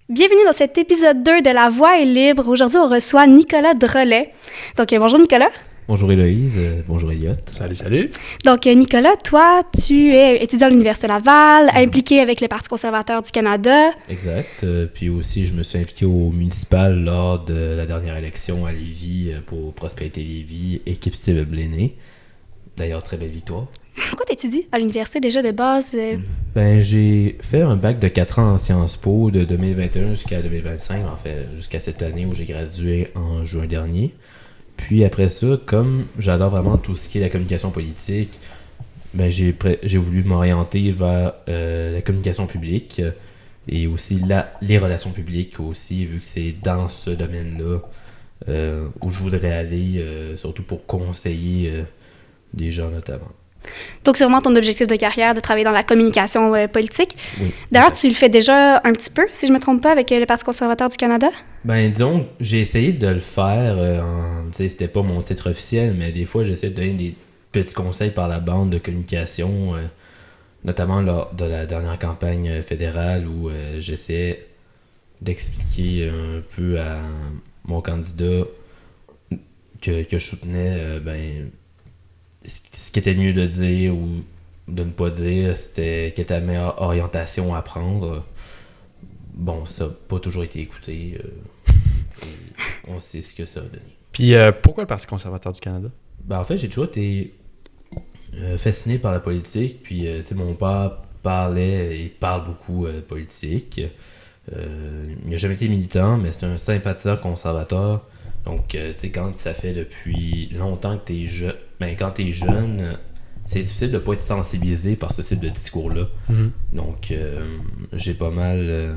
Bienvenue dans cet épisode 2 de La Voix est libre. Aujourd'hui, on reçoit Nicolas Drolet. Donc, bonjour Nicolas. Bonjour Héloïse, bonjour Elliot. Salut. Donc, Nicolas, toi, tu es étudiant à l'Université Laval, impliqué avec le Parti conservateur du Canada. Exact. Puis aussi, je me suis impliqué au municipal lors de la dernière élection à Lévis pour Prospérité Lévis, équipe Steve Bléné. D'ailleurs, très belle victoire. Pourquoi t'étudies à l'université déjà de base? Ben, j'ai fait un bac de 4 ans en Sciences Po de 2021 jusqu'à 2025, en fait, jusqu'à cette année où j'ai gradué en juin dernier. Puis après ça, comme j'adore vraiment tout ce qui est la communication politique, ben j'ai voulu m'orienter vers la communication publique et aussi les relations publiques aussi, vu que c'est dans ce domaine-là où je voudrais aller, surtout pour conseiller des gens notamment. Donc, c'est vraiment ton objectif de carrière de travailler dans la communication politique. Oui. D'ailleurs, tu le fais déjà un petit peu, si je ne me trompe pas, avec le Parti conservateur du Canada? Ben, disons, j'ai essayé de le faire. Tu sais, c'était pas mon titre officiel, mais des fois, j'essaie de donner des petits conseils par la bande de communication, notamment lors de la dernière campagne fédérale où j'essaie d'expliquer un peu à mon candidat que je soutenais, ce qui était mieux de dire ou de ne pas dire, c'était quelle était la meilleure orientation à prendre. Bon, ça n'a pas toujours été écouté. Et on sait ce que ça a donné. Puis pourquoi le Parti conservateur du Canada? Ben, en fait, j'ai toujours été fasciné par la politique. Puis, tu sais, mon père parlait et parle beaucoup de politique. Il n'a jamais été militant, mais c'est un sympathisant conservateur. Donc, tu sais, quand ça fait depuis longtemps que t'es jeune, quand t'es jeune, c'est difficile de ne pas être sensibilisé par ce type de discours-là. Mm-hmm. Donc, j'ai pas mal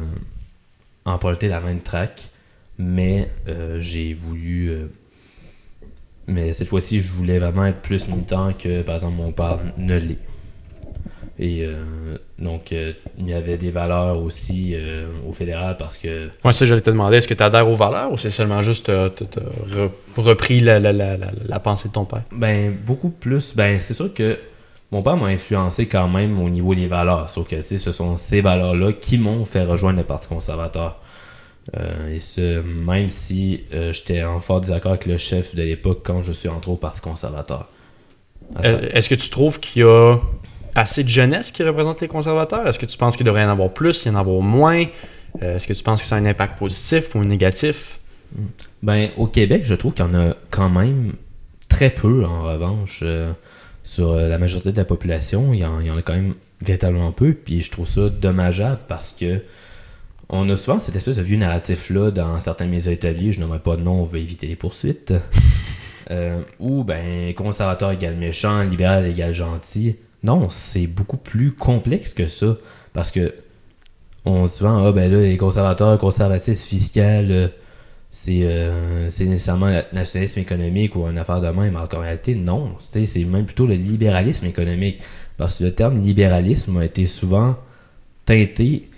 emprunté la même track, mais j'ai voulu... mais cette fois-ci, je voulais vraiment être plus militant que, par exemple, mon père ne l'est. Et donc, il y avait des valeurs aussi au fédéral parce que... Ouais, ça, j'allais te demander, est-ce que tu adhères aux valeurs ou c'est seulement juste t'as repris la pensée de ton père? Ben, beaucoup plus. Ben, c'est sûr que mon père m'a influencé quand même au niveau des valeurs. Sauf que, tu sais, ce sont ces valeurs-là qui m'ont fait rejoindre le Parti conservateur. Et ce, même si j'étais en fort désaccord avec le chef de l'époque quand je suis entré au Parti conservateur. Est-ce que tu trouves qu'il y a assez de jeunesse qui représente les conservateurs? Est-ce que tu penses qu'il devrait y en avoir plus, y en avoir moins? Est-ce que tu penses que ça a un impact positif ou négatif? Ben, au Québec, je trouve qu'il y en a quand même très peu, en revanche. Sur la majorité de la population, il y en a quand même véritablement peu. Puis je trouve ça dommageable parce que on a souvent cette espèce de vieux narratif-là dans certains médias établis. Je n'aimerais pas de nom, on veut éviter les poursuites. Où, ben, conservateur égale méchant, libéral égale gentil. Non, c'est beaucoup plus complexe que ça. Parce que on dit souvent, ben là, les conservateurs, conservatisme fiscal, c'est nécessairement le nationalisme économique ou une affaire de même. Alors qu'en réalité, non. C'est même plutôt le libéralisme économique. Parce que le terme libéralisme a été souvent teinté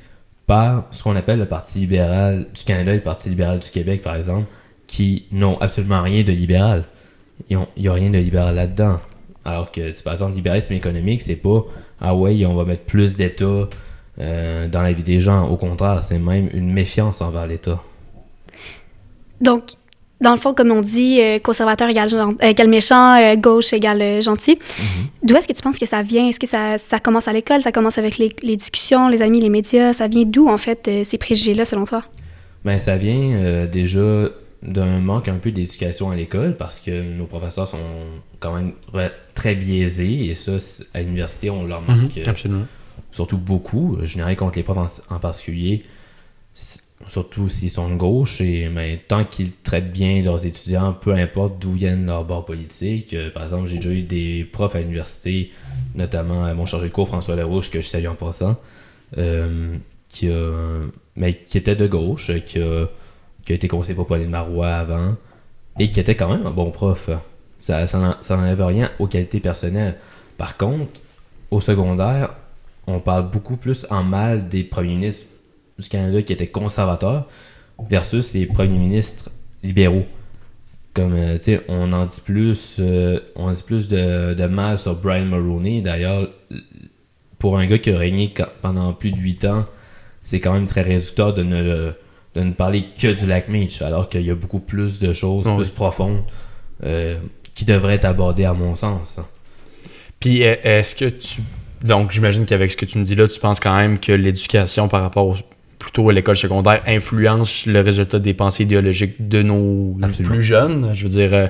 par ce qu'on appelle le Parti libéral du Canada et le Parti libéral du Québec, par exemple, qui n'ont absolument rien de libéral. Il n'y a rien de libéral là-dedans. Alors que, par exemple, le libéralisme économique, c'est pas « Ah ouais, on va mettre plus d'État dans la vie des gens ». Au contraire, c'est même une méfiance envers l'État. Donc, dans le fond, comme on dit, conservateur égale méchant, gauche égale gentil. Mm-hmm. D'où est-ce que tu penses que ça vient? Est-ce que ça commence à l'école? Ça commence avec les discussions, les amis, les médias? Ça vient d'où, en fait, ces préjugés-là, selon toi? Ben, ça vient déjà d'un manque un peu d'éducation à l'école parce que nos professeurs sont quand même très biaisés et ça, à l'université, on leur manque absolument. Surtout beaucoup. Je n'ai rien contre les profs en particulier, surtout s'ils sont de gauche, mais tant qu'ils traitent bien leurs étudiants, peu importe d'où viennent leurs bords politiques. Par exemple, j'ai déjà eu des profs à l'université, notamment mon chargé de cours François Larouche, que je salue en passant, qui était de gauche, qui a été conseillé par Pauline Marois avant, et qui était quand même un bon prof. Ça n'enlève rien aux qualités personnelles. Par contre, au secondaire, on parle beaucoup plus en mal des premiers ministres du Canada qui étaient conservateurs versus les premiers ministres libéraux. Comme, tu sais, on en dit plus de mal sur Brian Mulroney. D'ailleurs, pour un gars qui a régné pendant plus de 8 ans c'est quand même très réducteur de ne parler que du lac Meech, alors qu'il y a beaucoup plus de choses plus profondes qui devraient être abordées à mon sens. Puis est-ce que donc j'imagine qu'avec ce que tu me dis là, tu penses quand même que l'éducation par rapport plutôt à l'école secondaire influence le résultat des pensées idéologiques de nos plus jeunes. Je veux dire,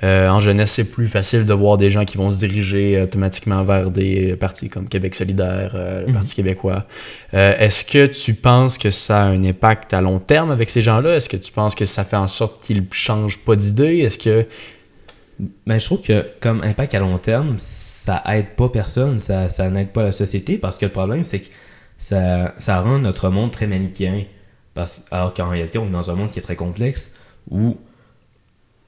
en jeunesse, c'est plus facile de voir des gens qui vont se diriger automatiquement vers des partis comme Québec solidaire, le Parti québécois. Est-ce que tu penses que ça a un impact à long terme avec ces gens-là? Est-ce que tu penses que ça fait en sorte qu'ils changent pas d'idée? Est-ce que... Ben, je trouve que comme impact à long terme, ça aide pas personne, ça n'aide pas la société, parce que le problème, c'est que ça rend notre monde très manichéen. Alors qu'en réalité, on est dans un monde qui est très complexe, où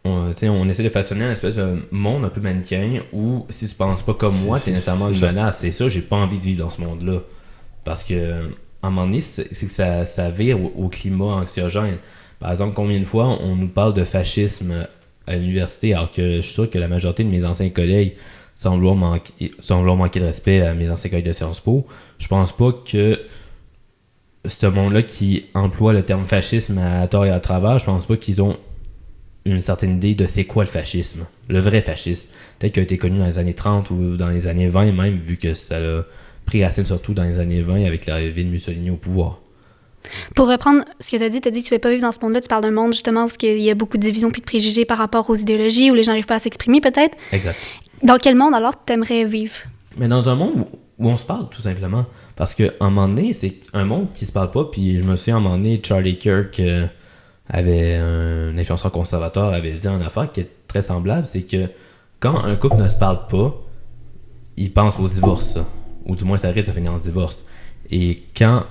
on essaie de façonner une espèce de monde un peu manichéen, où si tu penses pas comme moi, c'est nécessairement une menace. C'est ça, j'ai pas envie de vivre dans ce monde-là. Parce que, à un moment donné, c'est que ça vire au climat anxiogène. Par exemple, combien de fois on nous parle de fascisme à l'université, alors que je suis sûr que la majorité de mes anciens collègues, sans vouloir manquer de respect à mes anciens collègues de Sciences Po, je pense pas que ce monde-là qui emploie le terme fascisme à tort et à travers, je pense pas qu'ils ont une certaine idée de c'est quoi le fascisme, le vrai fascisme. Peut-être qu'il a été connu dans les années 30 ou dans les années 20 même, vu que ça a pris racine surtout dans les années 20 avec l'arrivée de Mussolini au pouvoir. Pour reprendre ce que tu as dit que tu ne veux pas vivre dans ce monde-là, tu parles d'un monde justement où il y a beaucoup de divisions puis de préjugés par rapport aux idéologies, où les gens n'arrivent pas à s'exprimer peut-être. Exact. Dans quel monde alors tu aimerais vivre? Mais dans un monde où on se parle tout simplement. Parce qu'à un moment donné, c'est un monde qui se parle pas. Puis je me souviens, à un moment donné, Charlie Kirk avait un influenceur conservateur avait dit une affaire qui est très semblable, c'est que quand un couple ne se parle pas, il pense au divorce. Ou du moins, ça risque de finir en divorce. Et quand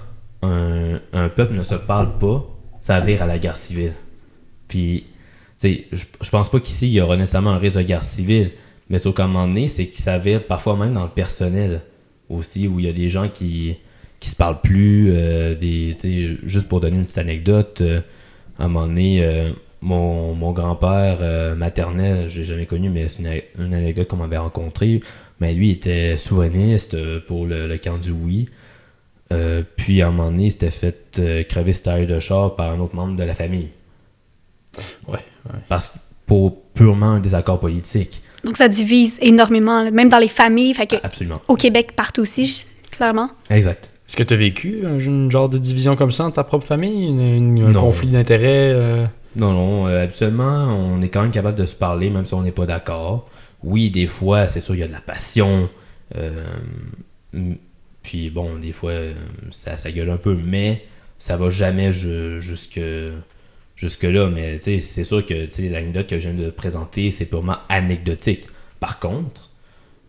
un peuple ne se parle pas, ça vire à la guerre civile. Puis, tu sais, je pense pas qu'ici, il y aura nécessairement un risque de guerre civile, mais sauf qu'à un moment donné, c'est que ça vire parfois même dans le personnel aussi, où il y a des gens qui se parlent plus, juste pour donner une petite anecdote, à un moment donné, mon grand-père maternel, je l'ai jamais connu, mais c'est une anecdote qu'on m'avait rencontré, mais lui était souverainiste pour le camp du oui. Puis à un moment donné, il s'était fait crever ce taille de char par un autre membre de la famille. Ouais. Pour purement un désaccord politique. Donc ça divise énormément, même dans les familles. Fait que Absolument. Au Québec, partout aussi, clairement. Exact. Est-ce que tu as vécu un genre de division comme ça dans ta propre famille? Un conflit d'intérêts? Non. Habituellement, on est quand même capable de se parler, même si on n'est pas d'accord. Oui, des fois, c'est sûr, il y a de la passion. Puis bon, des fois, ça gueule un peu, mais ça va jamais jusque-là. Mais tu sais, c'est sûr que l'anecdote que je viens de présenter, c'est purement anecdotique. Par contre,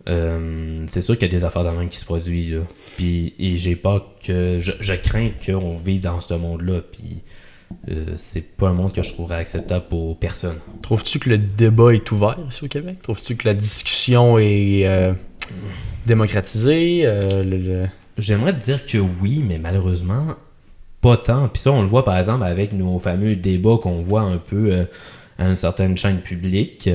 c'est sûr qu'il y a des affaires de même qui se produisent. Là. Puis, et j'ai peur que... Je crains qu'on vive dans ce monde-là. Puis c'est pas un monde que je trouverais acceptable pour personne. Trouves-tu que le débat est ouvert ici au Québec? Trouves-tu que la discussion est démocratisée? J'aimerais te dire que oui, mais malheureusement, pas tant. Puis ça, on le voit par exemple avec nos fameux débats qu'on voit un peu à une certaine chaîne publique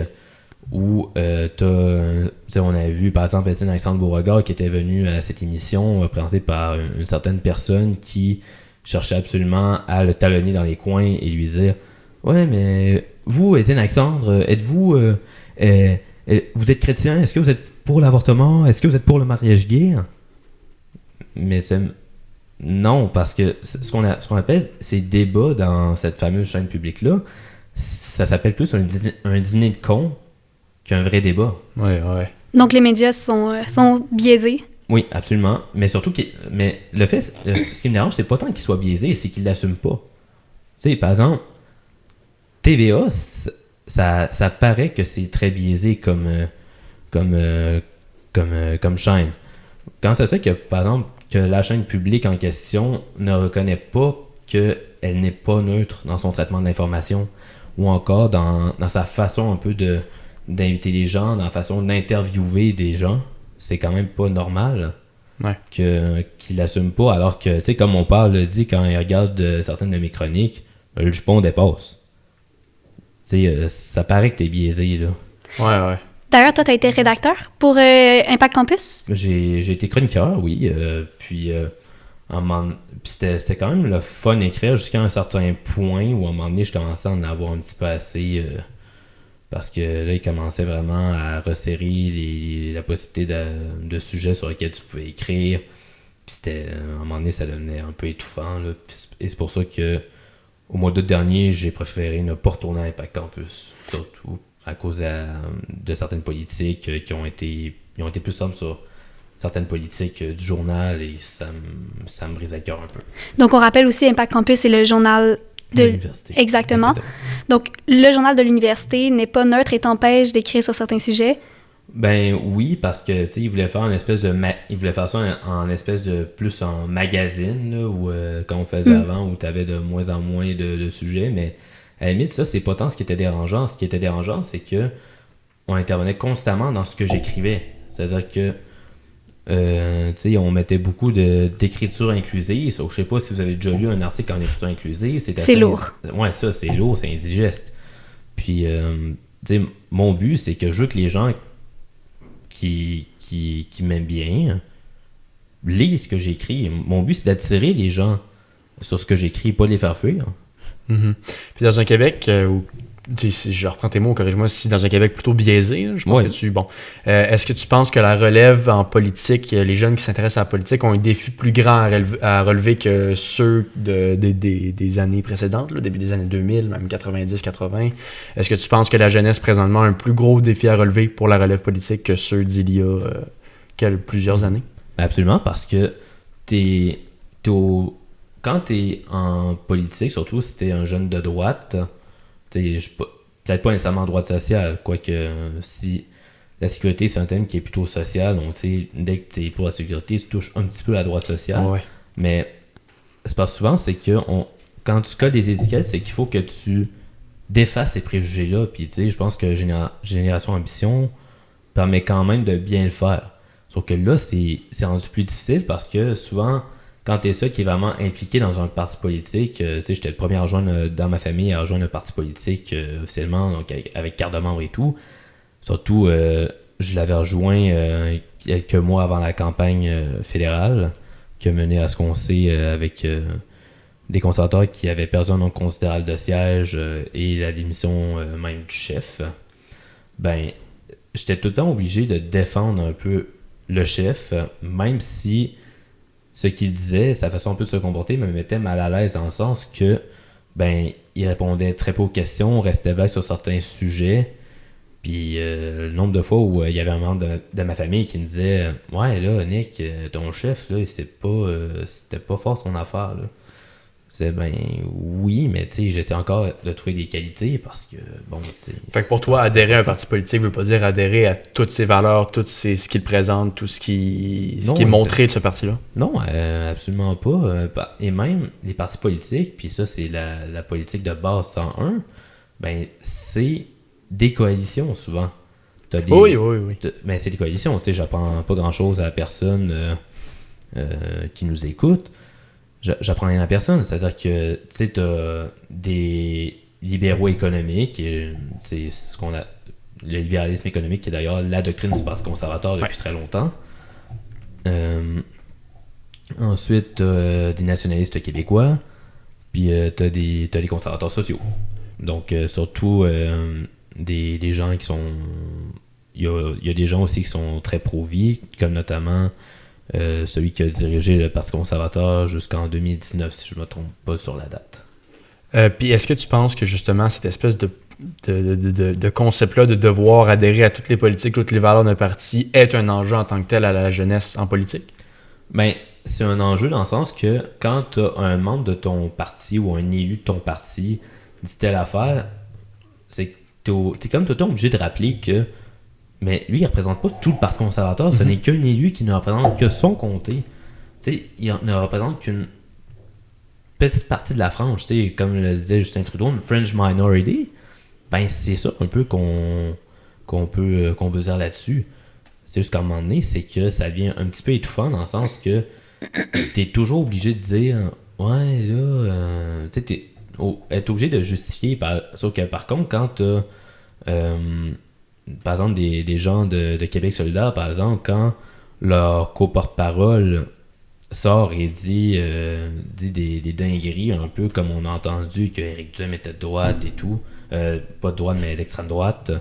où on avait vu par exemple Alexandre Beauregard qui était venu à cette émission présentée par une certaine personne qui cherchait absolument à le talonner dans les coins et lui dire « Ouais, mais vous, Étienne Alexandre, êtes-vous... vous êtes chrétien? Est-ce que vous êtes pour l'avortement? Est-ce que vous êtes pour le mariage gay? » Mais non, parce que ce qu'on appelle ces débats dans cette fameuse chaîne publique-là, ça s'appelle plus un dîner de cons qu'un vrai débat. Ouais. Donc les médias sont biaisés. Oui, absolument. Mais surtout, mais le fait, ce qui me dérange, c'est pas tant qu'ils soient biaisés, c'est qu'ils l'assument pas. Tu sais, par exemple, TVA, ça paraît que c'est très biaisé comme chaîne. Quand ça se fait que, par exemple, que la chaîne publique en question ne reconnaît pas qu'elle n'est pas neutre dans son traitement de l'information, ou encore dans sa façon un peu d'inviter les gens, dans la façon d'interviewer des gens, c'est quand même pas normal qu'il l'assume pas, alors que, tu sais, comme mon père le dit quand il regarde certaines de mes chroniques, le jupon dépasse. Tu sais, ça paraît que t'es biaisé, là. Ouais. D'ailleurs, toi, tu as été rédacteur pour Impact Campus? J'ai été chroniqueur, oui. Puis, Puis c'était quand même le fun écrire jusqu'à un certain point où à un moment donné, je commençais à en avoir un petit peu assez. Parce que là, il commençait vraiment à resserrer la possibilité de sujets sur lesquels tu pouvais écrire. Puis à un moment donné, ça devenait un peu étouffant. Là. Et c'est pour ça que au mois d'août dernier, j'ai préféré ne pas retourner à Impact Campus. Surtout à cause de certaines politiques qui ont été plus sombres sur certaines politiques du journal et ça me brise le cœur un peu. Donc, on rappelle aussi, Impact Campus, c'est le journal de l'université. Exactement. Donc, le journal de l'université n'est pas neutre et t'empêche d'écrire sur certains sujets. Ben oui, parce que tu sais, il voulait faire il voulait faire ça en espèce de plus en magazine là, où comme on faisait avant, où tu avais de moins en moins de sujets, mais à la limite, ça, c'est pas tant ce qui était dérangeant. Ce qui était dérangeant, c'est que on intervenait constamment dans ce que j'écrivais. C'est-à-dire que tu sais, on mettait beaucoup d'écriture inclusive. Je sais pas si vous avez déjà lu un article en écriture inclusive. C'est lourd. Ouais, ça, c'est lourd, c'est indigeste. Puis, tu sais, mon but, c'est que je veux que les gens qui m'aiment bien lisent ce que j'écris. Mon but, c'est d'attirer les gens sur ce que j'écris, pas de les faire fuir. Mm-hmm. Puis dans un Québec où je reprends tes mots, corrige-moi, si dans un Québec plutôt biaisé, là, je pense que est-ce que tu penses que la relève en politique, les jeunes qui s'intéressent à la politique ont un défi plus grand à relever que ceux des années précédentes, là, début des années 2000, même 90-80? Est-ce que tu penses que la jeunesse présentement a un plus gros défi à relever pour la relève politique que ceux d'il y a plusieurs années? Absolument, parce que quand t'es en politique, surtout si t'es un jeune de droite, peut-être pas nécessairement droite sociale, quoique si la sécurité c'est un thème qui est plutôt social, donc dès que tu es pour la sécurité, tu touches un petit peu à la droite sociale. Ouais. Mais c'est pas souvent, c'est que quand tu colles des étiquettes, c'est qu'il faut que tu défasses ces préjugés-là. Puis je pense que Génération Ambition permet quand même de bien le faire. Sauf que là, c'est rendu plus difficile parce que souvent, quand t'es ça qui est vraiment impliqué dans un parti politique, j'étais le premier à rejoindre dans ma famille à rejoindre un parti politique officiellement, donc avec carte de membre et tout. Surtout, je l'avais rejoint quelques mois avant la campagne fédérale, qui a mené à ce qu'on sait avec des conservateurs qui avaient perdu un nombre considérable de sièges et la démission même du chef. Ben, j'étais tout le temps obligé de défendre un peu le chef, même si ce qu'il disait, sa façon un peu de se comporter me mettait mal à l'aise dans le sens que il répondait très peu aux questions, restait vague sur certains sujets. Puis le nombre de fois où il y avait un membre de ma famille qui me disait « Ouais, là, Nick, ton chef, là, c'était pas fort son affaire. » C'est oui, mais tu sais, j'essaie encore de trouver des qualités parce que, bon, tu sais... Fait que pour toi, adhérer à un parti politique veut pas dire adhérer à toutes ses valeurs, ce qu'il présente, tout ce qui est montré de ce parti-là? Non, absolument pas. Et même les partis politiques, puis ça, c'est la politique de base 101, c'est des coalitions, souvent. Oui. C'est des coalitions, tu sais, j'apprends pas grand-chose à la personne qui nous écoute. J'apprends rien à personne, c'est-à-dire que tu sais, t'as des libéraux économiques, et c'est ce qu'on a, le libéralisme économique qui est d'ailleurs la doctrine du Parti conservateur depuis très longtemps. Ensuite, des nationalistes québécois, puis t'as des conservateurs sociaux. Donc surtout des gens qui sont... Il y a des gens aussi qui sont très pro-vie, comme notamment celui qui a dirigé le Parti conservateur jusqu'en 2019, si je ne me trompe pas sur la date. Puis est-ce que tu penses que justement cette espèce de concept-là de devoir adhérer à toutes les politiques, toutes les valeurs d'un parti est un enjeu en tant que tel à la jeunesse en politique? C'est un enjeu dans le sens que quand tu as un membre de ton parti ou un élu de ton parti dit telle affaire, c'est que t'es comme tout le temps obligé de rappeler que mais lui, il représente pas tout le Parti conservateur. Ce n'est qu'un élu qui ne représente que son comté. Il ne représente qu'une petite partie de la frange. Comme le disait Justin Trudeau, une Fringe minority. C'est ça un peu qu'on peut dire là-dessus. C'est juste qu'à un moment donné, c'est que ça devient un petit peu étouffant dans le sens que tu es toujours obligé de dire ouais, là, être obligé de justifier. Sauf que par contre, quand tu as par exemple, des gens de Québec solidaire, par exemple, quand leur co-porte-parole sort et dit des dingueries, un peu comme on a entendu que Éric Duhem était de droite et tout. Pas de droite, mais d'extrême droite.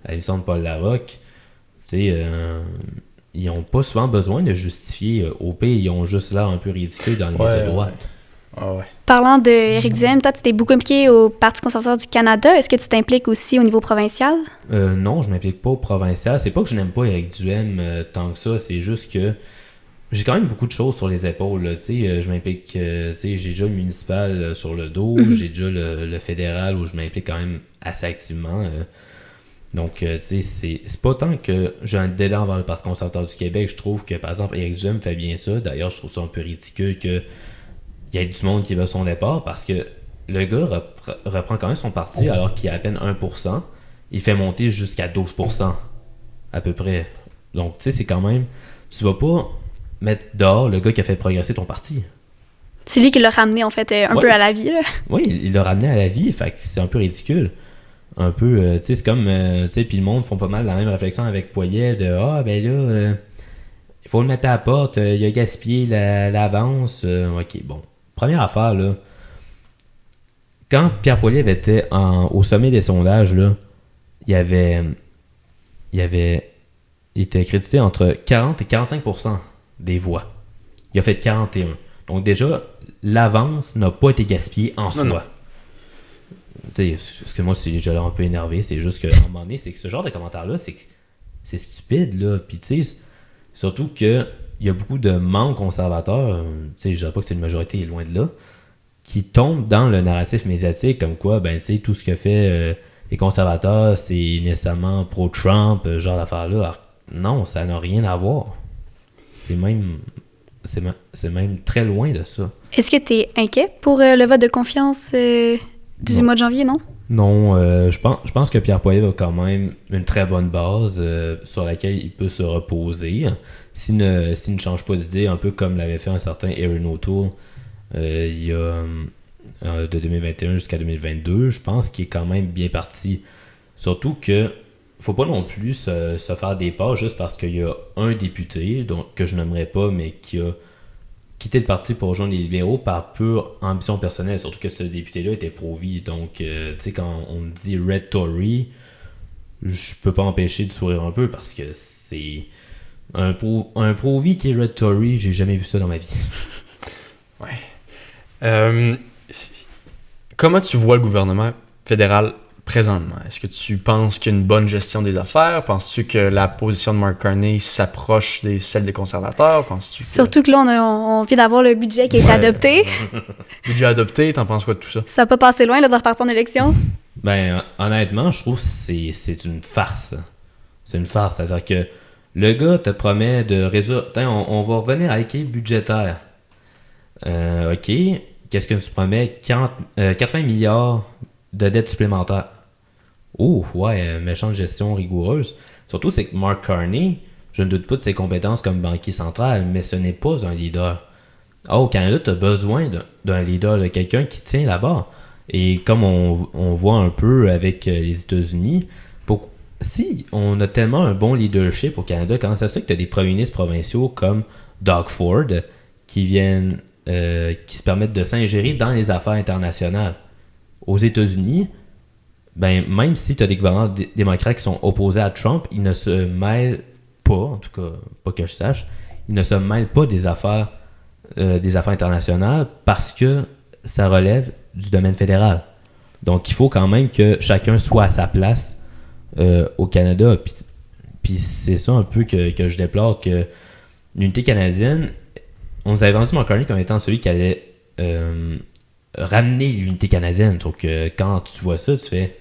À l'émission de Paul Larocque. Ils n'ont pas souvent besoin de justifier. Au pire, ils ont juste l'air un peu ridicule dans les médias de droite. Ouais. Parlant d'Éric Duhem, toi, tu t'es beaucoup impliqué au Parti conservateur du Canada. Est-ce que tu t'impliques aussi au niveau provincial? Non, je m'implique pas au provincial. C'est pas que je n'aime pas Éric Duhem tant que ça. C'est juste que j'ai quand même beaucoup de choses sur les épaules. Là. Je m'implique. J'ai déjà le municipal sur le dos. J'ai déjà le fédéral où je m'implique quand même assez activement. Donc, c'est pas tant que j'ai un dédain envers le Parti conservateur du Québec. Je trouve que, par exemple, Éric Duhem fait bien ça. D'ailleurs, je trouve ça un peu ridicule qu'il y ait du monde qui veut son départ parce que le gars reprend quand même son parti alors qu'il y a à peine 1%. Il fait monter jusqu'à 12% à peu près. Donc, c'est quand même... Tu vas pas mettre dehors le gars qui a fait progresser ton parti. C'est lui qui l'a ramené, en fait, un peu à la vie. Là. Oui, il l'a ramené à la vie. Fait que c'est un peu ridicule. Un peu, c'est comme, puis le monde font pas mal la même réflexion avec Poilievre de ben là, il faut le mettre à la porte, il a gaspillé l'avance. Ok, bon. Première affaire, là, quand Pierre Poilievre était au sommet des sondages, là, il était crédité entre 40 et 45% des voix. Il a fait 41. Donc déjà, l'avance n'a pas été gaspillée en soi. Non. Parce que moi, c'est déjà un peu énervé. C'est juste qu'à un moment donné, c'est que ce genre de commentaires-là, c'est stupide, là. Puis, tu sais, surtout qu'il y a beaucoup de membres conservateurs, je dirais pas que c'est une majorité, loin de là, qui tombent dans le narratif médiatique, comme quoi, tout ce que fait les conservateurs, c'est nécessairement pro-Trump, genre d'affaires-là. Alors, non, ça n'a rien à voir. C'est même très loin de ça. Est-ce que tu es inquiet pour le vote de confiance du mois de janvier, non? Non, je pense que Pierre Poilievre a quand même une très bonne base sur laquelle il peut se reposer. S'il ne change pas d'idée, un peu comme l'avait fait un certain Erin O'Toole il y a de 2021 jusqu'à 2022, je pense qu'il est quand même bien parti. Surtout que faut pas non plus se faire des pas juste parce qu'il y a un député que je n'aimerais pas, mais qui a quitté le parti pour rejoindre les libéraux par pure ambition personnelle, surtout que ce député-là était pro-vie. Donc, tu sais, quand on me dit Red Tory, je peux pas empêcher de sourire un peu parce que c'est un pro-vie qui est Red Tory, j'ai jamais vu ça dans ma vie. Ouais. Comment tu vois le gouvernement fédéral présentement? Est-ce que tu penses qu'il y a une bonne gestion des affaires? Penses-tu que la position de Mark Carney s'approche de celle des conservateurs? Surtout que là, on vient d'avoir le budget qui est adopté. Budget adopté, t'en penses quoi de tout ça? Ça n'a pas passé loin là, de repartir en élection? Honnêtement, je trouve que c'est une farce. C'est une farce, c'est-à-dire que le gars te promet de résoudre... On va revenir à l'équilibre budgétaire. OK, qu'est-ce que tu promets? 80 milliards de dettes supplémentaires. Oh, ouais, méchante gestion rigoureuse. Surtout, c'est que Mark Carney, je ne doute pas de ses compétences comme banquier central, mais ce n'est pas un leader. Au Canada, tu as besoin d'un leader, de quelqu'un qui tient la barre. Et comme on voit un peu avec les États-Unis, si on a tellement un bon leadership au Canada, comment ça se fait que tu as des premiers ministres provinciaux comme Doug Ford qui se permettent de s'ingérer dans les affaires internationales? Aux États-Unis, même si tu as des gouverneurs démocrates qui sont opposés à Trump, ils ne se mêlent pas, en tout cas, pas que je sache, ils ne se mêlent pas des affaires internationales parce que ça relève du domaine fédéral. Donc, il faut quand même que chacun soit à sa place au Canada. Puis c'est ça un peu que je déplore, que l'unité canadienne, on nous avait vendu Mark Carney comme étant celui qui allait ramener l'unité canadienne. Sauf que quand tu vois ça, tu fais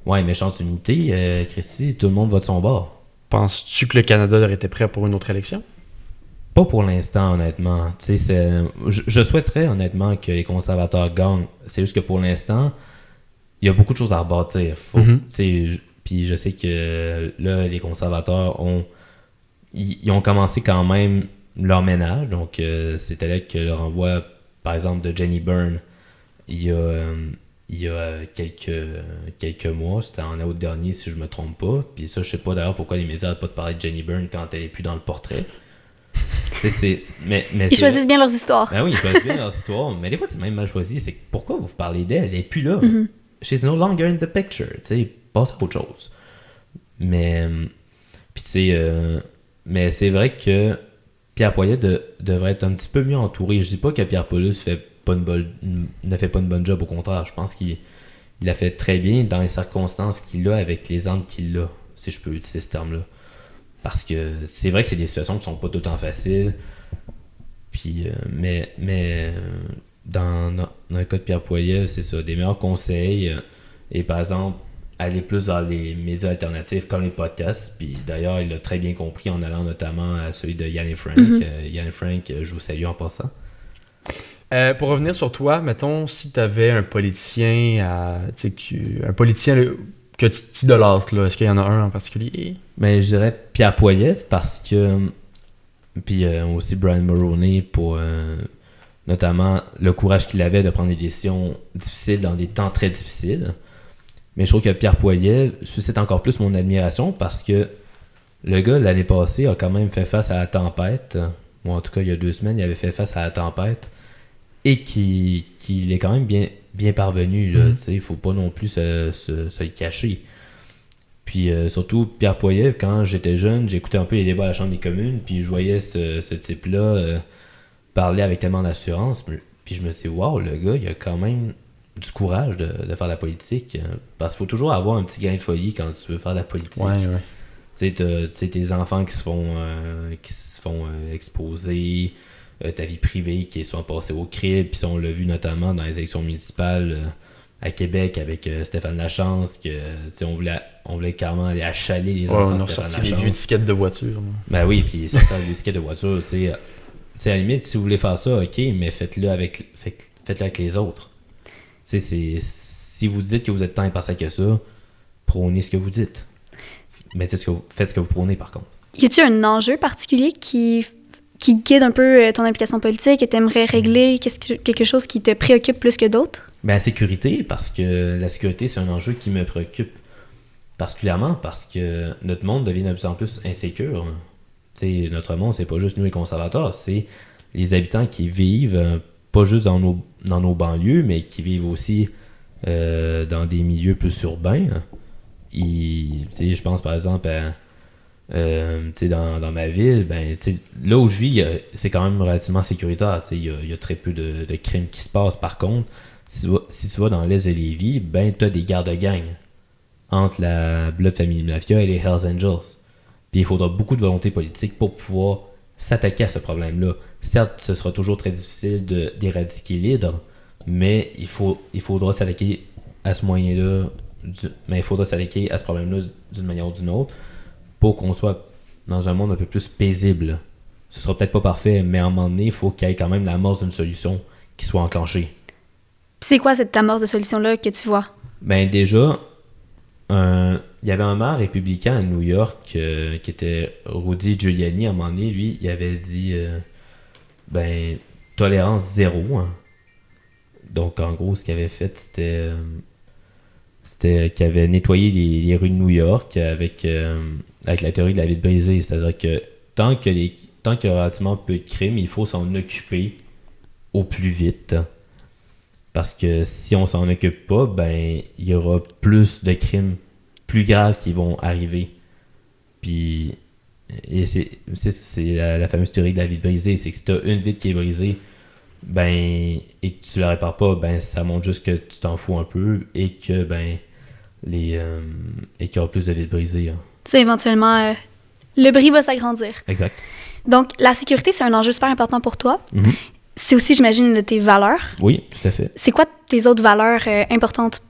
ouais, méchante unité, Christy, tout le monde va de son bord. Penses-tu que le Canada aurait été prêt pour une autre élection? Pas pour l'instant, honnêtement. Je souhaiterais honnêtement que les conservateurs gagnent. C'est juste que pour l'instant, il y a beaucoup de choses à rebâtir. Puis je sais que là, les conservateurs ils ont commencé quand même leur ménage. Donc, c'était là que le renvoi, par exemple, de Jenny Byrne, il y a quelques mois, c'était en août dernier si je me trompe pas. Puis ça, je sais pas d'ailleurs pourquoi les médias n'ont pas parlé de Jenny Byrne quand elle est plus dans le portrait. Mais Ils choisissent bien leurs histoires. Ben oui, ils choisissent bien leur histoire, mais des fois, c'est même mal choisi. C'est pourquoi vous parlez d'elle? Elle est plus là. She's no longer in the picture. Tu sais, passe à autre chose. Mais, puis tu sais, mais c'est vrai que Pierre Poilievre devrait être un petit peu mieux entouré. Je dis pas que Pierre Paulus ne fait pas une bonne job, au contraire. Je pense qu'il a fait très bien dans les circonstances qu'il a avec les angles qu'il a, si je peux utiliser ce terme-là. Parce que c'est vrai que c'est des situations qui sont pas tout le temps faciles. Puis, dans le cas de Pierre Poilievre, c'est ça, des meilleurs conseils. Et par exemple, aller plus dans les médias alternatifs comme les podcasts. Puis d'ailleurs, il l'a très bien compris en allant notamment à celui de Yann et Frank. Yann et Frank, je vous salue en passant. Pour revenir sur toi, mettons, si tu avais un politicien que tu t'idolâtres, là, est-ce qu'il y en a un en particulier? Ben, je dirais Pierre Poilievre parce que. Puis aussi Brian Mulroney pour notamment le courage qu'il avait de prendre des décisions difficiles dans des temps très difficiles. Mais je trouve que Pierre Poilievre suscite encore plus mon admiration parce que le gars, l'année passée, a quand même fait face à la tempête. Ou en tout cas, il y a 2 semaines, il avait fait face à la tempête. Et qu'il est quand même bien parvenu. Il ne faut pas non plus se le cacher. Puis surtout, Pierre Poilievre, quand j'étais jeune, j'écoutais un peu les débats à la Chambre des communes, puis je voyais ce type-là parler avec tellement d'assurance. Puis je me suis dit, wow, le gars, il a quand même du courage de faire de la politique. Parce qu'il faut toujours avoir un petit grain de folie quand tu veux faire de la politique. Ouais. Tu sais, tes enfants qui se font exposer, ta vie privée qui sont passés au crible, puis on l'a vu notamment dans les élections municipales à Québec avec Stéphane Lachance, que on voulait carrément aller achaler les enfants de Stéphane Lachance. On a sorti les vieux tickets de voiture. Ben oui, puis sortir les vieux tickets de voiture, tu sais, à la limite, si vous voulez faire ça, ok, mais faites-le avec les autres. Tu sais, si vous dites que vous êtes tant impartial que ça, prônez ce que vous dites. Mais faites ce que vous prônez, par contre. Y a-t-il un enjeu particulier qui guide un peu ton implication politique et t'aimerais régler quelque chose qui te préoccupe plus que d'autres? Ben, la sécurité, parce que la sécurité, c'est un enjeu qui me préoccupe particulièrement parce que notre monde devient de plus en plus insécure. T'sais, notre monde, c'est pas juste nous les conservateurs, c'est les habitants qui vivent pas juste dans nos banlieues, mais qui vivent aussi dans des milieux plus urbains. Je pense par exemple à dans ma ville, là où je vis, c'est quand même relativement sécuritaire. Il y a très peu de crimes qui se passent. Par contre, si tu vas dans l'est de Lévis, tu as des gardes-gangs entre la Blood Family Mafia et les Hells Angels. Puis il faudra beaucoup de volonté politique pour pouvoir s'attaquer à ce problème-là. Certes, ce sera toujours très difficile d'éradiquer l'hydre, mais il faudra s'attaquer à ce moyen-là, mais il faudra s'attaquer à ce problème-là d'une manière ou d'une autre pour qu'on soit dans un monde un peu plus paisible. Ce sera peut-être pas parfait, mais à un moment donné, il faut qu'il y ait quand même l'amorce d'une solution qui soit enclenchée. Puis c'est quoi cette amorce de solution-là que tu vois? Ben déjà, il y avait un maire républicain à New York qui était Rudy Giuliani. À un moment donné, lui, il avait dit tolérance zéro. Hein. Donc, en gros, ce qu'il avait fait, c'était qu'il avait nettoyé les rues de New York avec la théorie de la vitre brisée. C'est-à-dire que tant qu'il y a relativement peu de crimes, il faut s'en occuper au plus vite. Parce que si on s'en occupe pas, il y aura plus de crimes plus graves qui vont arriver. Puis, et c'est la fameuse théorie de la vitre brisée. C'est que si tu as une vitre qui est brisée, et que tu la répares pas, ça montre juste que tu t'en fous un peu et que et qu'il y aura plus de vitres brisées. Hein. Tu sais, éventuellement, le bris va s'agrandir. Exact. Donc, la sécurité, c'est un enjeu super important pour toi. Mm-hmm. C'est aussi, j'imagine, une de tes valeurs. Oui, tout à fait. C'est quoi tes autres valeurs importantes?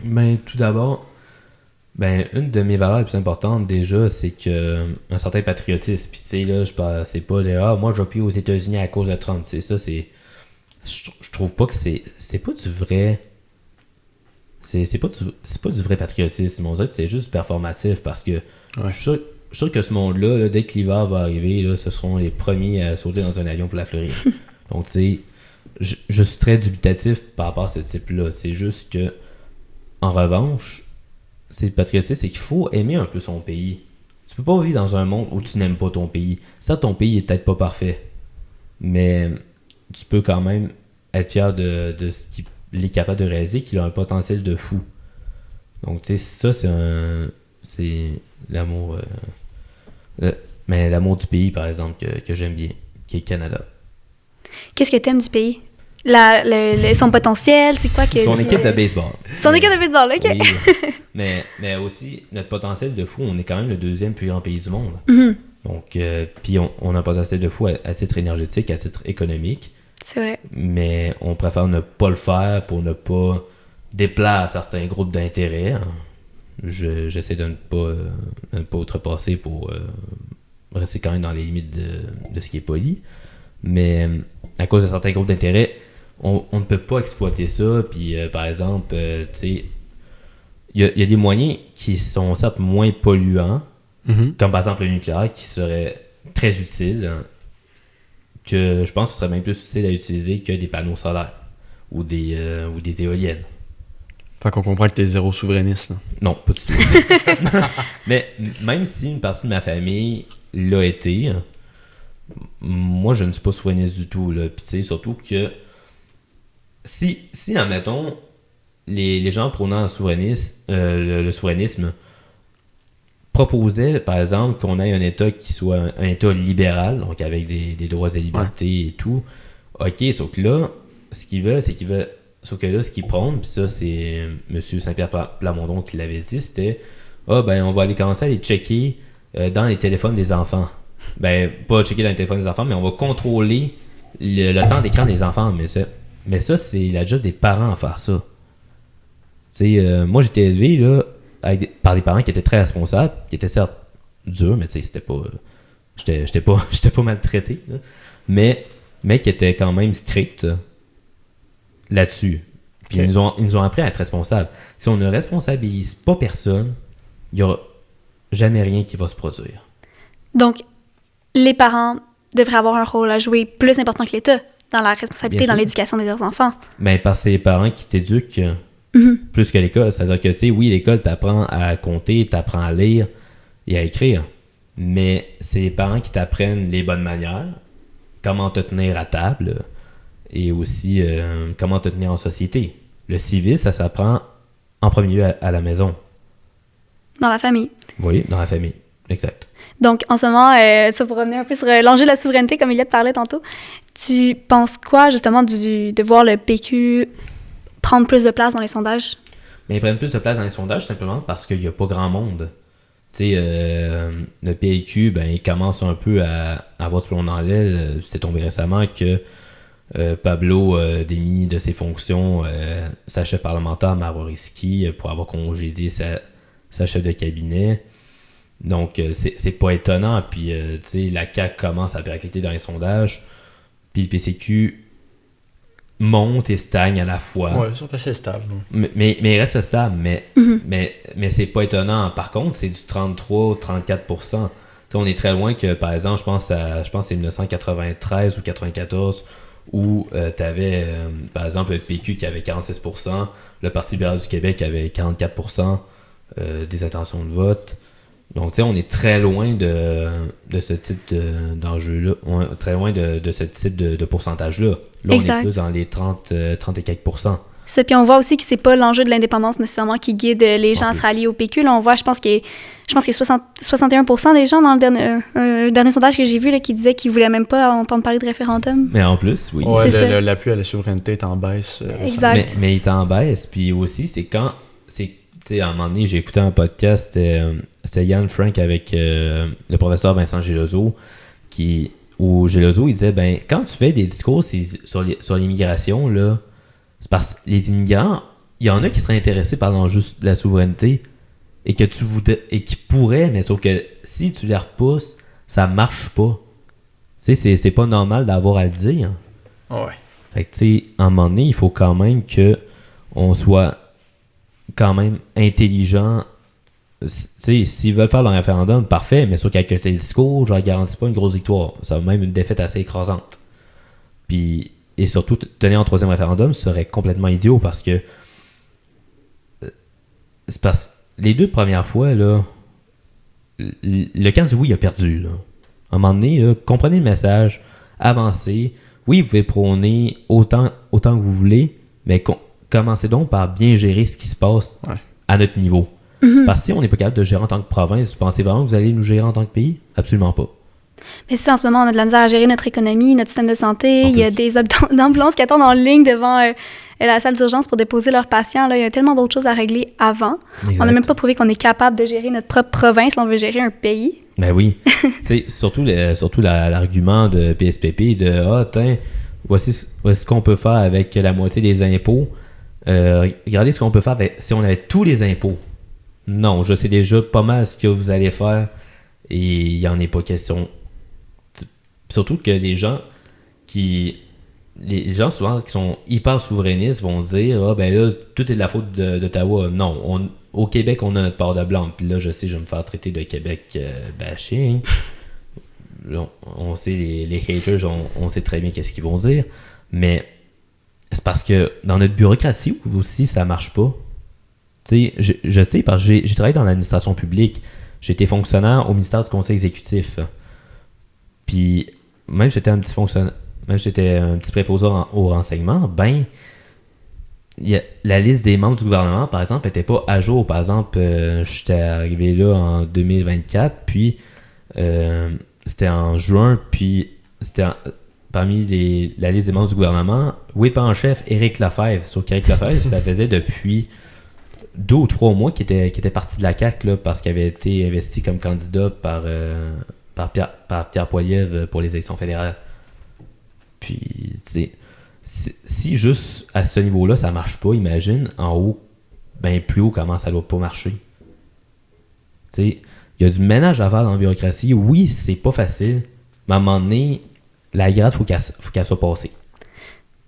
Tout d'abord, une de mes valeurs les plus importantes, déjà, c'est que un certain patriotisme. Puis, tu sais, là, c'est pas de « moi, j'appuie aux États-Unis à cause de Trump ». Tu sais, ça, c'est... Je trouve pas que c'est pas du vrai... C'est pas du vrai patriotisme. On dirait que c'est juste performatif parce que je suis sûr que ce monde-là, là, dès que l'hiver va arriver, là, ce seront les premiers à sauter dans un avion pour la Floride. Donc, tu sais, je suis très dubitatif par rapport à ce type-là. C'est juste que, en revanche, c'est le patriotisme, c'est qu'il faut aimer un peu son pays. Tu peux pas vivre dans un monde où tu n'aimes pas ton pays. Ça, ton pays est peut-être pas parfait, mais tu peux quand même être fier de ce qu'il est capable de réaliser, qu'il a un potentiel de fou. Donc, tu sais, ça, c'est l'amour... mais l'amour du pays, par exemple, que j'aime bien, qui est le Canada. Qu'est-ce que t'aimes du pays? Son potentiel, c'est quoi que... Son équipe de baseball. Son équipe de baseball, OK. Oui, mais aussi, notre potentiel de fou, on est quand même le 2e plus grand pays du monde. Mhm. Donc, puis on a un potentiel de fou à titre énergétique, à titre économique. C'est vrai. Mais on préfère ne pas le faire pour ne pas déplaire à certains groupes d'intérêt. Hein. J'essaie de ne pas outrepasser pour rester quand même dans les limites de ce qui est poli. Mais à cause de certains groupes d'intérêt, on ne peut pas exploiter ça. Puis, par exemple, tu sais, il y a des moyens qui sont certes moins polluants, comme par exemple le nucléaire, qui serait très utile, hein, que je pense que ce serait même plus utile à utiliser que des panneaux solaires ou des éoliennes. Fait qu'on comprend que t'es zéro souverainiste. Là. Non, pas du tout. Mais même si une partie de ma famille l'a été, moi je ne suis pas souverainiste du tout. Puis tu sais, surtout que si admettons, les gens prônant le souverainisme proposaient, par exemple, qu'on ait un État qui soit un État libéral, donc avec des droits et libertés et tout, ok, sauf que là, ce qu'ils veulent, sauf que là, ce qu'ils prônent, puis ça, c'est M. Saint-Pierre Plamondon qui l'avait dit, c'était on va aller commencer à les checker dans les téléphones des enfants. Ben, pas checker dans les téléphones des enfants, mais on va contrôler le temps d'écran des enfants. Mais ça, c'est la job des parents à faire ça. Tu sais, moi, j'étais élevé là, par des parents qui étaient très responsables, qui étaient certes durs, mais tu sais, c'était pas. J'étais pas maltraité, là, mais qui étaient quand même stricts là-dessus. Puis okay. ils nous ont appris à être responsables. Si on ne responsabilise pas personne, il n'y aura jamais rien qui va se produire. Donc, les parents devraient avoir un rôle à jouer plus important que l'État dans la responsabilité, dans l'éducation de leurs enfants. Ben, parce que c'est les parents qui t'éduquent plus que l'école. C'est-à-dire que, tu sais, oui, l'école t'apprend à compter, t'apprend à lire et à écrire, mais c'est les parents qui t'apprennent les bonnes manières, comment te tenir à table et aussi comment te tenir en société. Le civisme, ça s'apprend en premier lieu à la maison. Dans la famille. Oui, dans la famille. Exact. Donc, en ce moment, ça pour revenir un peu sur l'enjeu de la souveraineté, comme Iliette parlait tantôt, tu penses quoi, justement, de voir le PQ prendre plus de place dans les sondages? Mais ils prennent plus de place dans les sondages simplement parce qu'il n'y a pas grand monde. Tu sais, le PQ, ben, il commence un peu à avoir du plomb dans l'aile. C'est tombé récemment que Pablo démis de ses fonctions sa chef parlementaire, Marois Risky, pour avoir congédié sa chef de cabinet. Donc, c'est pas étonnant. Puis, tu sais, la CAQ commence à péricliter dans les sondages. Puis le PCQ monte et stagne à la fois. Ouais, ils sont assez stables. Mais ils restent stables. Mais c'est pas étonnant. Par contre, c'est du 33-34%. Tu sais, on est très loin que, par exemple, je pense que c'est 1993 ou 94 où tu avais, par exemple, le PQ qui avait 46%, le Parti libéral du Québec avait 44% des intentions de vote. Donc, tu sais, on est très loin de ce type d'enjeu-là. Très loin de ce type de pourcentage-là. Là, exact. On est plus dans les 30 et quelques %. Ça, puis on voit aussi que c'est pas l'enjeu de l'indépendance nécessairement qui guide les gens à se rallier au PQ. Là, on voit, je pense qu'il y a 61% des gens dans le dernier sondage que j'ai vu là, qui disaient qu'ils voulaient même pas entendre parler de référendum. Mais en plus, oui. Ouais, l'appui à la souveraineté est en baisse. Exact. Mais il est en baisse. Puis aussi, c'est quand... Tu sais, à un moment donné, j'ai écouté un podcast, c'était Yann Frank avec le professeur Vincent Geloso, où Geloso, il disait, ben, quand tu fais des discours sur l'immigration, là, c'est parce que les immigrants, il y en a qui seraient intéressés par l'enjeu de la souveraineté et qui pourraient, mais sauf que si tu les repousses, ça marche pas. Tu sais, c'est pas normal d'avoir à le dire. Ouais. Fait que, tu sais, à un moment donné, il faut quand même que on soit quand même intelligent. Tu sais, s'ils veulent faire leur référendum, parfait, mais sur quelques discours, je leur garantis pas une grosse victoire. Ça va même une défaite assez écrasante. Puis, et surtout, tenir en troisième référendum serait complètement idiot parce que c'est parce les deux premières fois, là, le camp du oui a perdu. Là. À un moment donné, là, comprenez le message, avancez. Oui, vous pouvez prôner autant que vous voulez, mais commencez donc par bien gérer ce qui se passe à notre niveau. Parce que si on n'est pas capable de gérer en tant que province, vous pensez vraiment que vous allez nous gérer en tant que pays? Absolument pas. Mais si en ce moment, on a de la misère à gérer notre économie, notre système de santé, il y a des ambulances qui attendent en ligne devant la salle d'urgence pour déposer leurs patients. Là, il y a tellement d'autres choses à régler avant. Exact. On n'a même pas prouvé qu'on est capable de gérer notre propre province. Là, on veut gérer un pays. Ben oui. surtout l'argument de PSPP de voici ce qu'on peut faire avec la moitié des impôts. Regardez ce qu'on peut faire si on avait tous les impôts. Non, je sais déjà pas mal ce que vous allez faire et il n'y en est pas question. Surtout que les gens souvent qui sont hyper souverainistes vont dire ben là, tout est de la faute d'Ottawa. Non, au Québec, on a notre part de blanc. Puis là, je sais, je vais me faire traiter de Québec bashing. On sait, les haters, on sait très bien qu'est-ce qu'ils vont dire. Mais c'est parce que dans notre bureaucratie aussi, ça marche pas. Tu sais, je sais parce que j'ai travaillé dans l'administration publique. J'ai été fonctionnaire au ministère du Conseil exécutif. Puis, même j'étais un petit préposé au renseignement, la liste des membres du gouvernement, par exemple, n'était pas à jour. Par exemple, j'étais arrivé là en 2024, puis c'était en juin, puis c'était parmi la liste des membres du gouvernement, whip en chef, Éric Lefebvre. Sauf qu'Éric Lefebvre, ça faisait depuis 2 ou 3 mois qu'il était parti de la CAQ là, parce qu'il avait été investi comme candidat par Pierre Poilievre pour les élections fédérales. Puis, tu sais, si juste à ce niveau-là, ça marche pas, imagine, en haut, ben plus haut, comment ça doit pas marcher. Tu sais, il y a du ménage à faire dans la bureaucratie. Oui, c'est pas facile, mais à un moment donné, la grade, faut qu'elle soit passée.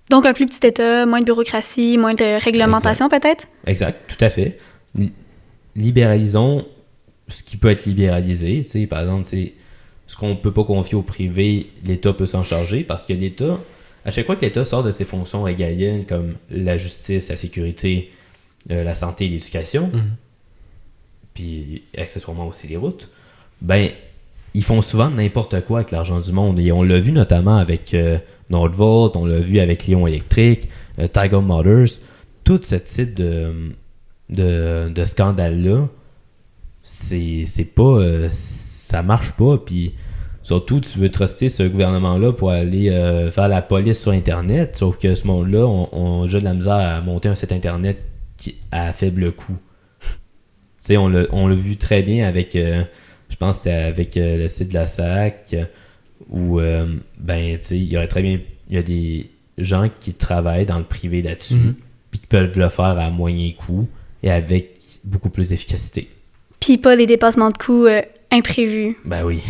Donc, un plus petit État, moins de bureaucratie, moins de réglementation, peut-être? Exact, tout à fait. Libéralisons ce qui peut être libéralisé. Tu sais, par exemple, ce qu'on ne peut pas confier au privé, l'État peut s'en charger parce que l'État, à chaque fois que l'État sort de ses fonctions régaliennes comme la justice, la sécurité, la santé et l'éducation, puis accessoirement aussi les routes, ben, ils font souvent n'importe quoi avec l'argent du monde. Et on l'a vu notamment avec Nordvolt, on l'a vu avec Lion Electric, Tiger Motors, tout ce type de scandale-là, c'est pas... ça marche pas, puis surtout, tu veux truster ce gouvernement-là pour aller faire la police sur Internet, sauf que ce monde-là, on a déjà de la misère à monter un site Internet à faible coût. Tu sais, on l'a vu très bien avec, je pense que c'était avec le site de la SAC, où, ben, tu sais, il y a des gens qui travaillent dans le privé là-dessus, puis qui peuvent le faire à moyen coût et avec beaucoup plus d'efficacité. Puis pas des dépassements de coûts imprévus. Ben oui.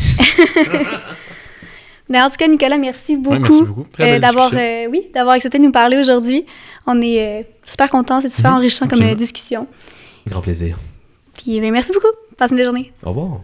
Mais en tout cas, Nicolas, merci beaucoup, merci beaucoup. Très belle d'avoir accepté de nous parler aujourd'hui. On est super contents, c'est super enrichissant comme discussion. Grand plaisir. Puis merci beaucoup. Passe une belle journée. Au revoir.